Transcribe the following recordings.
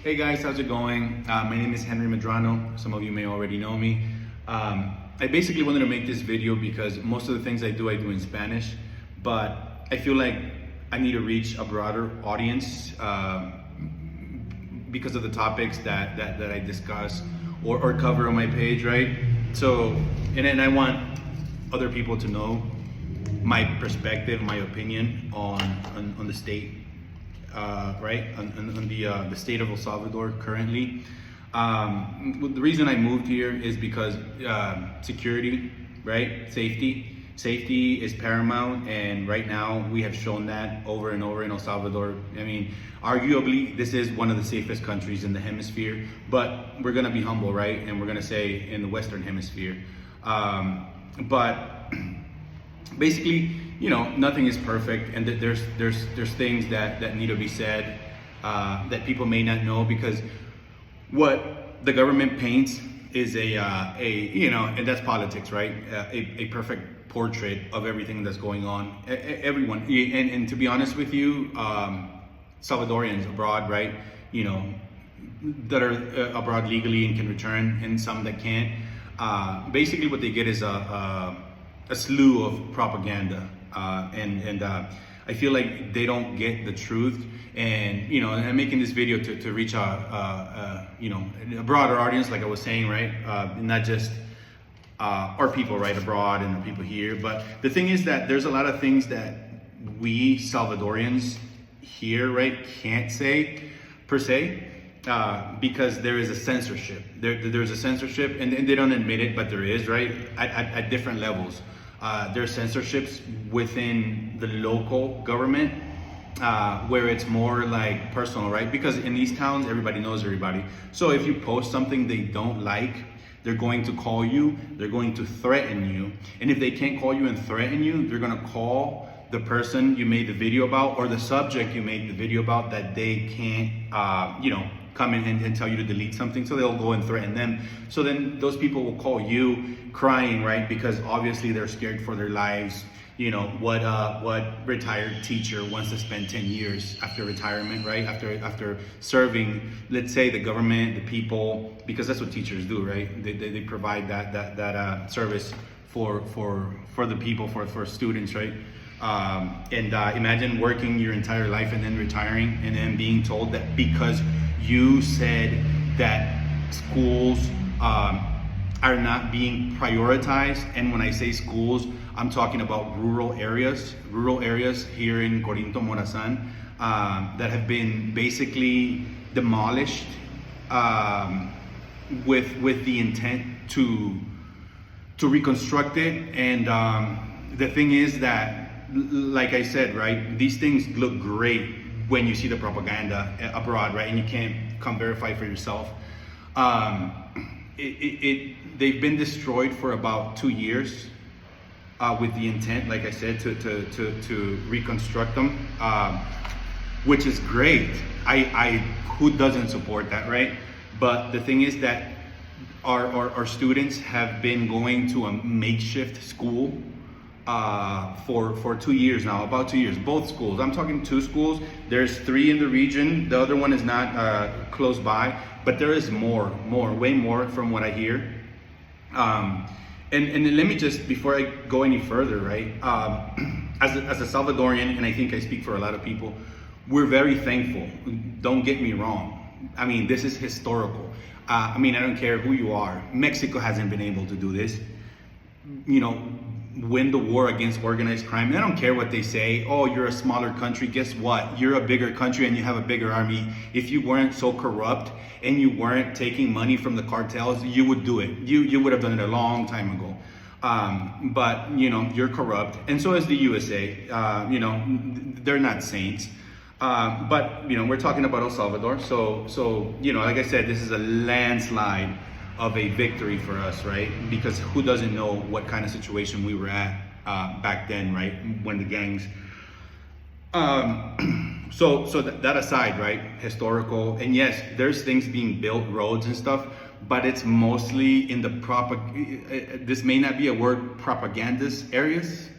Hey guys, how's it going? My name is Henry Medrano. Some of you may already know me. I basically wanted to make this video because most of the things I do in Spanish, but I feel like I need to reach a broader audience because of the topics that I discuss or cover on my page, right? So, and I want other people to know my perspective, my opinion on the state. Right, on the state of El Salvador currently. The reason I moved here is because security, right? Safety is paramount, and right now we have shown that over and over in El Salvador. I mean, arguably, this is one of the safest countries in the hemisphere, but we're gonna be humble, right? And we're gonna say in the Western Hemisphere. But basically, you know, nothing is perfect, and there's things that need to be said that people may not know, because what the government paints is a you know, and that's politics, right? A perfect portrait of everything that's going on. Everyone, and to be honest with you, Salvadorians abroad, right? You know, that are abroad legally and can return, and some that can't. Basically, what they get is a slew of propaganda, and I feel like they don't get the truth. And you know, I'm making this video to reach you know, a broader audience, like I was saying, right? Not just our people right abroad and the people here. But the thing is that there's a lot of things that we Salvadorians here, right, can't say per se. Because there is a censorship. There's a censorship, and they don't admit it, but there is, right? At different levels. There's censorships within the local government, where it's more like personal, right? Because in these towns, everybody knows everybody. So if you post something they don't like, they're going to call you, they're going to threaten you. And if they can't call you and threaten you, they're gonna call the person you made the video about, or the subject you made the video about, that they can't, you know, come in and tell you to delete something. So they'll go and threaten them. So then those people will call you crying, right? Because obviously they're scared for their lives. You know, what retired teacher wants to spend 10 years after retirement, right? After serving, let's say, the government, the people, because that's what teachers do, right? They provide that service for the people, for students, right? And imagine working your entire life and then retiring, and then being told that because you said that schools are not being prioritized. And when I say schools, I'm talking about rural areas here in Corinto, Morazan, that have been basically demolished with the intent to reconstruct it. And the thing is that, like I said, right, these things look great when you see the propaganda abroad, right, and you can't come verify for yourself. They've been destroyed for about 2 years with the intent, like I said, to reconstruct them, which is great. Who doesn't support that, right? But the thing is that our students have been going to a makeshift school for 2 years now, about 2 years, both schools. I'm talking 2 schools. There's 3 in the region. The other one is not close by, but there is way more from what I hear. And let me just, before I go any further, right, as a Salvadorian, and I think I speak for a lot of people, we're very thankful. Don't get me wrong. I mean, this is historical. I mean, I don't care who you are. Mexico hasn't been able to do this. You know, win the war against organized crime. And I don't care what they say. Oh, you're a smaller country. Guess what? You're a bigger country and you have a bigger army. If you weren't so corrupt and you weren't taking money from the cartels, you would do it. You would have done it a long time ago. But you know, you're corrupt, and so is the USA. You know, they're not saints. But you know, we're talking about El Salvador. So you know, like I said, this is a landslide of a victory for us, right? Because who doesn't know what kind of situation we were at back then, right? When the gangs. So that aside, right? Historical, and yes, there's things being built, roads and stuff, but it's mostly in the this may not be a word, propagandist areas,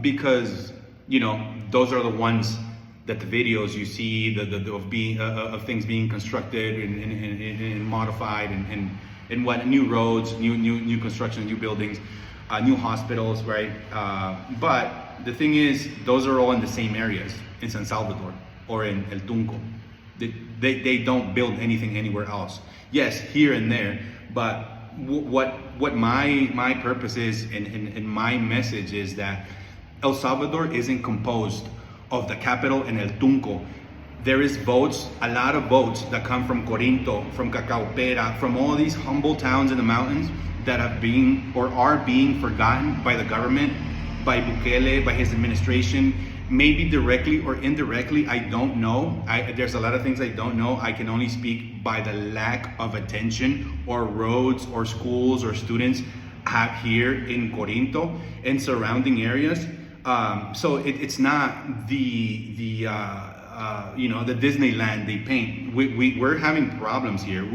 because you know, those are the ones that the videos you see of things being constructed and modified and what new roads, new construction, new buildings, new hospitals, right? But the thing is, those are all in the same areas in San Salvador or in El Tunco. They don't build anything anywhere else. Yes, here and there, but what my purpose is and my message is that El Salvador isn't composed of the capital and El Tunco. There is votes, a lot of votes that come from Corinto, from Cacaupera, from all these humble towns in the mountains that have been or are being forgotten by the government, by Bukele, by his administration, maybe directly or indirectly, I don't know. There's a lot of things I don't know. I can only speak by the lack of attention or roads or schools or students have here in Corinto and surrounding areas. So it's not the Disneyland they paint. We're having problems here.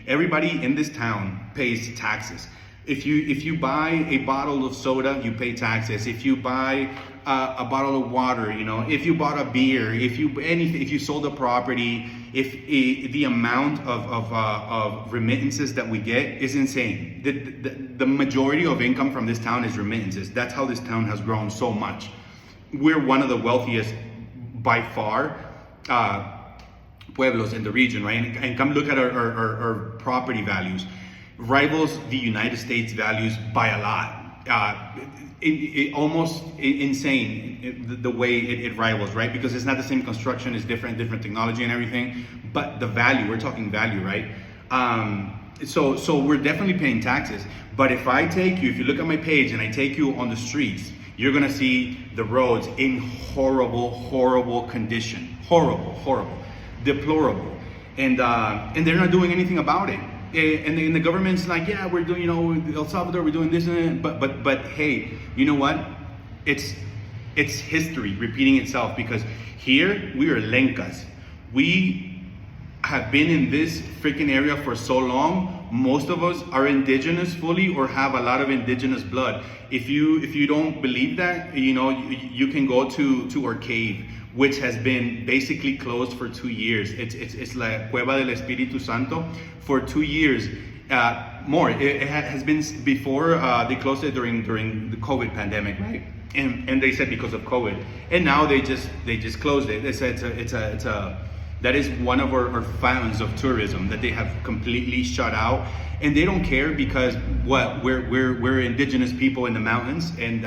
Everybody in this town pays taxes. If you buy a bottle of soda, you pay taxes. If you buy a bottle of water, if you bought a beer, if you sold a property, the amount of remittances that we get is insane. The majority of income from this town is remittances. That's how this town has grown so much. We're one of the wealthiest by far pueblos in the region, right? And come look at our property values. Rivals the United States values by a lot. Almost insane the way it rivals, right? Because it's not the same construction, it's different technology and everything, but the value, we're talking value, right? So we're definitely paying taxes. But if you look at my page and I take you on the streets, you're gonna see the roads in horrible condition. Horrible, deplorable. And they're not doing anything about it. And the government's like, yeah, we're doing, El Salvador, we're doing this and that. But hey, you know what? It's history repeating itself, because here we are Lencas. We have been in this freaking area for so long. Most of us are indigenous fully or have a lot of indigenous blood. If you don't believe that, you can go to our cave, which has been basically closed for 2 years. It's La Cueva del Espíritu Santo for 2 years. More. It has been before they closed it during the COVID pandemic, right? And they said because of COVID, and now they just closed it. They said that is one of our fountains of tourism that they have completely shut out, and they don't care because we're indigenous people in the mountains, and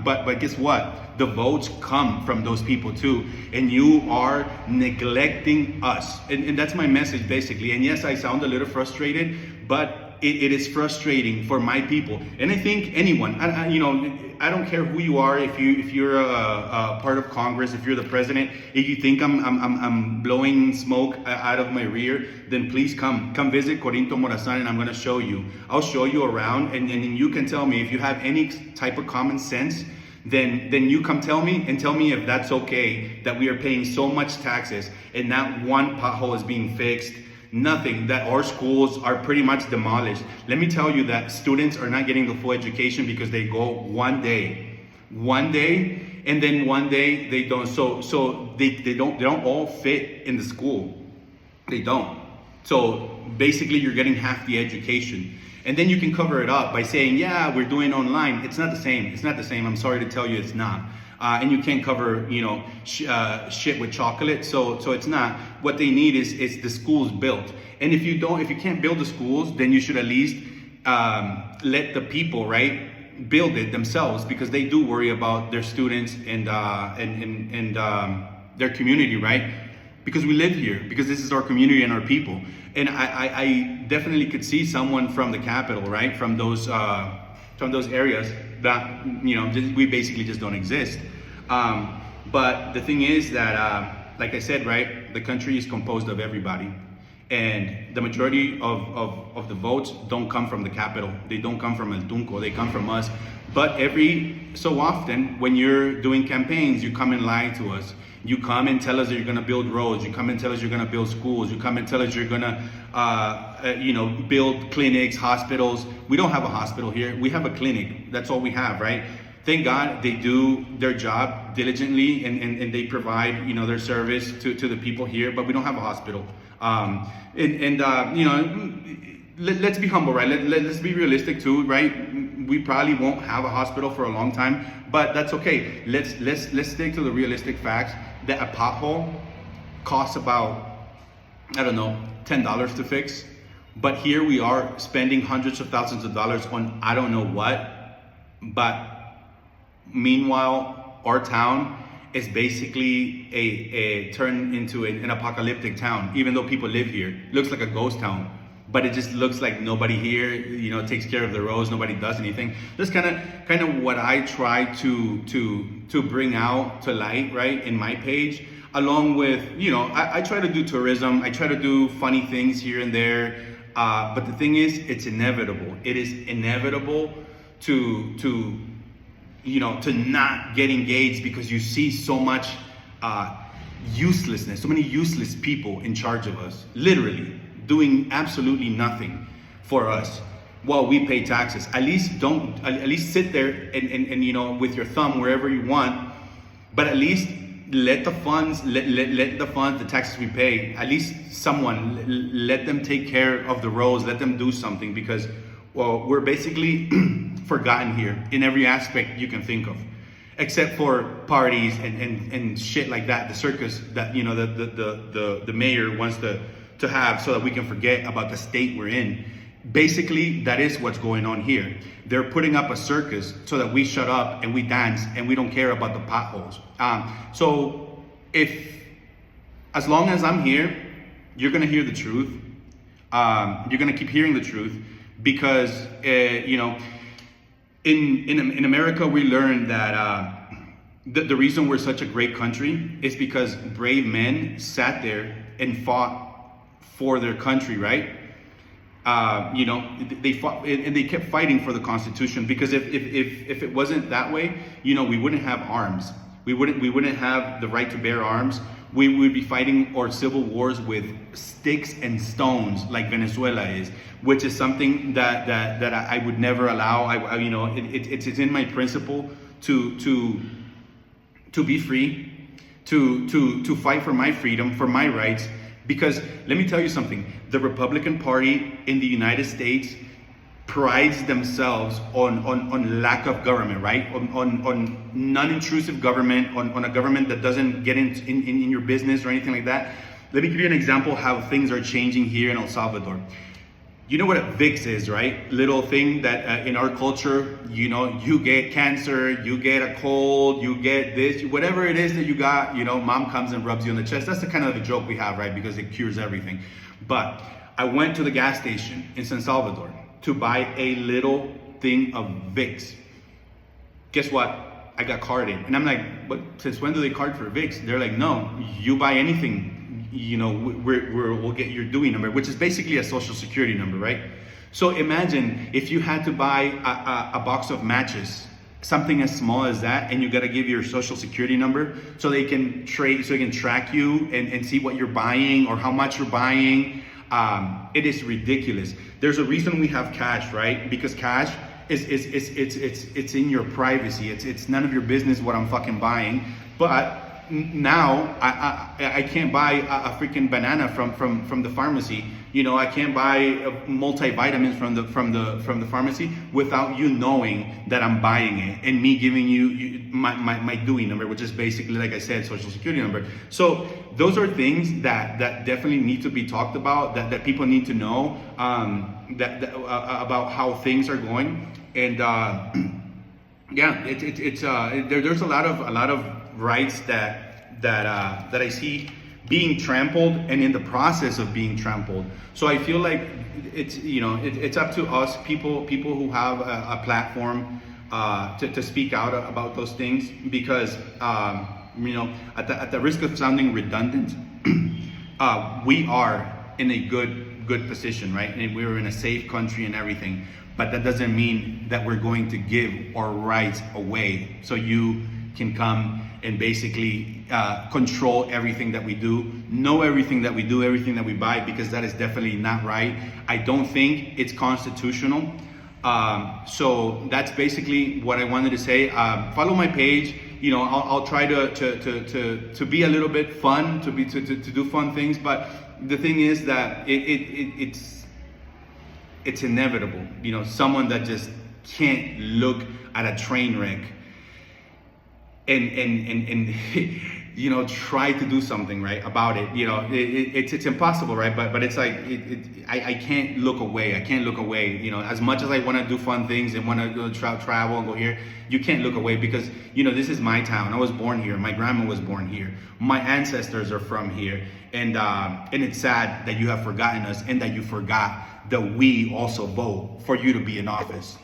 but guess what? The votes come from those people too, and you are neglecting us, and that's my message basically. And yes, I sound a little frustrated, but it is frustrating for my people, and I think anyone, I don't care who you are. If you're a part of Congress, if you're the president, if you think I'm blowing smoke out of my rear, then please come visit Corinto Morazan, and I'm gonna show you. I'll show you around, and you can tell me if you have any type of common sense. Then you come tell me if that's okay that we are paying so much taxes and not one pothole is being fixed. Nothing, that our schools are pretty much demolished. Let me tell you that students are not getting the full education because they go one day, and then one day they don't. So they don't all fit in the school. They don't. So basically, you're getting half the education. And then you can cover it up by saying, yeah, we're doing online. It's not the same. It's not the same. I'm sorry to tell you, it's not. And you can't cover, shit with chocolate. So it's not. What they need is the schools built. And if you can't build the schools, then you should at least let the people, right, build it themselves, because they do worry about their students and their community, right? Because we live here, because this is our community and our people. And I definitely could see someone from the capital, right, from those areas that we basically just don't exist. But the thing is that, like I said, right, the country is composed of everybody, and the majority of the votes don't come from the capital. They don't come from El Tunco. They come from us. But every so often, when you're doing campaigns, you come and lie to us. You come and tell us that you're going to build roads. You come and tell us you're going to build schools. You come and tell us you're going to, build clinics, hospitals. We don't have a hospital here. We have a clinic. That's all we have, right? Thank God they do their job diligently, and they provide, their service to the people here, but we don't have a hospital. Let's be humble, right? Let's be realistic too, right? We probably won't have a hospital for a long time, but that's okay. Let's stick to the realistic facts that a pothole costs about, I don't know, $10 to fix. But here we are spending hundreds of thousands of dollars on I don't know what. But meanwhile, our town is basically a turned into an apocalyptic town. Even though people live here, it looks like a ghost town. But it just looks like nobody here, takes care of the roads. Nobody does anything. That's kind of what I try to bring out to light, right, in my page. Along with, I try to do tourism. I try to do funny things here and there. But the thing is, it's inevitable. It is inevitable to not get engaged because you see so much uselessness, so many useless people in charge of us, literally doing absolutely nothing for us while we pay taxes. At least sit there and with your thumb wherever you want, but at least let the funds, the taxes we pay, at least someone, let them take care of the roads, let them do something, because, well, we're basically forgotten here in every aspect you can think of, except for parties and shit like that, the circus that, the mayor wants to have so that we can forget about the state we're in. Basically, that is what's going on here. They're putting up a circus so that we shut up and we dance and we don't care about the potholes. So as long as I'm here, you're gonna hear the truth. You're gonna keep hearing the truth because, in America, we learned that the reason we're such a great country is because brave men sat there and fought for their country, right? They fought and they kept fighting for the Constitution, because if it wasn't that way, we wouldn't have arms. We wouldn't have the right to bear arms. We would be fighting our civil wars with sticks and stones, like Venezuela is, which is something that I would never allow. It's in my principle to be free, to fight for my freedom, for my rights. Because let me tell you something, the Republican Party in the United States prides themselves on lack of government, right? On non-intrusive government, on a government that doesn't get in your business or anything like that. Let me give you an example how things are changing here in El Salvador. You know what a VIX is, right? Little thing that in our culture, you get cancer, you get a cold, you get this, whatever it is that you got, mom comes and rubs you on the chest. That's the kind of the joke we have, right? Because it cures everything. But I went to the gas station in San Salvador to buy a little thing of Vicks. Guess what? I got carded. And I'm like, but since when do they card for Vicks? They're like, no, you buy anything, we'll get your DUI number, which is basically a social security number, right? So imagine if you had to buy a box of matches, something as small as that, and you got to give your social security number so they can track you and see what you're buying or how much you're buying. It is ridiculous. There's a reason we have cash, right? Because cash it's in your privacy. It's none of your business what I'm fucking buying. But now I can't buy a freaking banana from the pharmacy. I can't buy multivitamins from the pharmacy without you knowing that I'm buying it and me giving you my DUI number, which is basically, like I said, social security number. So those are things that definitely need to be talked about, that people need to know, about how things are going. And there's a lot of rights that I see being trampled and in the process of being trampled. So I feel like it's up to us, people who have a platform to speak out about those things, because at the risk of sounding redundant, we are in a good position, right? And we're in a safe country and everything, but that doesn't mean that we're going to give our rights away so you can come and basically control everything that we do, know everything that we do, everything that we buy, because that is definitely not right. I don't think it's constitutional. So that's basically what I wanted to say. Follow my page. You know, I'll try to be a little bit fun, to do fun things. But the thing is that it's inevitable. You know, someone that just can't look at a train wreck and you know, try to do something right about it. You know, it's impossible, right? But it's like I can't look away. I can't look away. You know, as much as I want to do fun things and want to go travel and go here, you can't look away because, you know, this is my town. I was born here. My grandma was born here. My ancestors are from here, and it's sad that you have forgotten us and that you forgot that we also vote for you to be in office.